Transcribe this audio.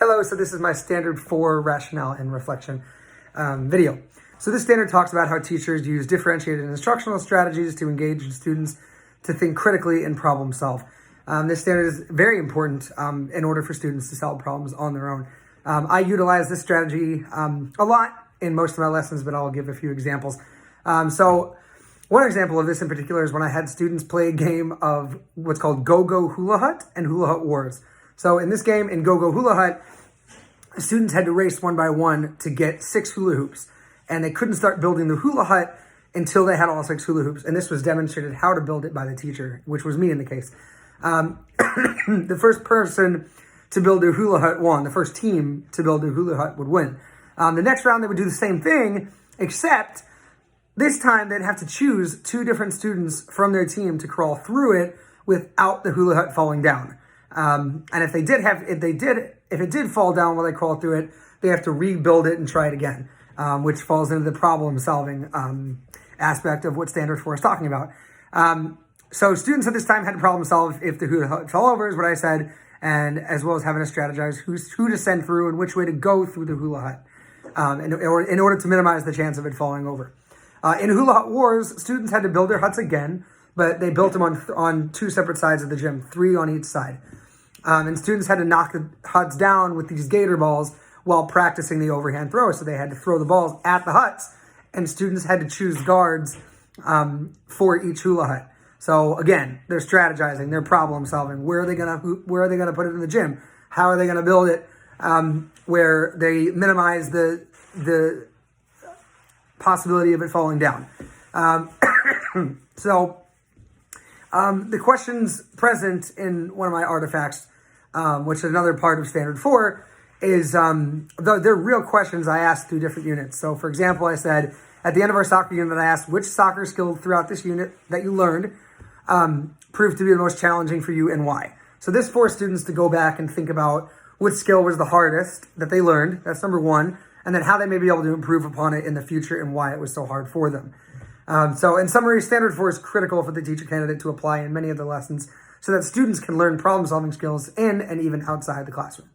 Hello, so this is my standard 4 rationale and reflection video. So this standard talks about how teachers use differentiated instructional strategies to engage students to think critically and problem solve. This standard is very important in order for students to solve problems on their own. I utilize this strategy a lot in most of my lessons, but I'll give a few examples. So one example of this in particular is when I had students play a game of what's called Go-Go Hula Hut and Hula Hut Wars. So in this game, in Go-Go Hula Hut, students had to race one by one to get 6 hula hoops. And they couldn't start building the hula hut until they had all 6 hula hoops. And this was demonstrated how to build it by the teacher, which was me in the case. The first person to build their hula hut won. The first team to build their hula hut would win. The next round, they would do the same thing, except this time they'd have to choose 2 different students from their team to crawl through it without the hula hut falling down. And if it did fall down while they crawled through it, they have to rebuild it and try it again, which falls into the problem-solving aspect of what Standard 4 is talking about. So students at this time had to problem-solve if the hula hut fell over, is what I said, and as well as having to strategize who to send through and which way to go through the hula hut in order to minimize the chance of it falling over. In Hula Hut Wars, students had to build their huts again, but they built them on 2 separate sides of the gym, 3 on each side. And students had to knock the huts down with these gator balls while practicing the overhand throw. So they had to throw the balls at the huts, and students had to choose guards for each hula hut. So again, they're strategizing, they're problem solving. Where are they gonna put it in the gym? How are they gonna build it where they minimize the possibility of it falling down? The questions present in one of my artifacts, which is another part of Standard 4, is they're real questions I asked through different units. So for example, I said, at the end of our soccer unit, I asked which soccer skill throughout this unit that you learned proved to be the most challenging for you and why. So this forced students to go back and think about which skill was the hardest that they learned. That's number 1. And then how they may be able to improve upon it in the future and why it was so hard for them. So in summary, Standard 4 is critical for the teacher candidate to apply in many of the lessons so that students can learn problem-solving skills in and even outside the classroom.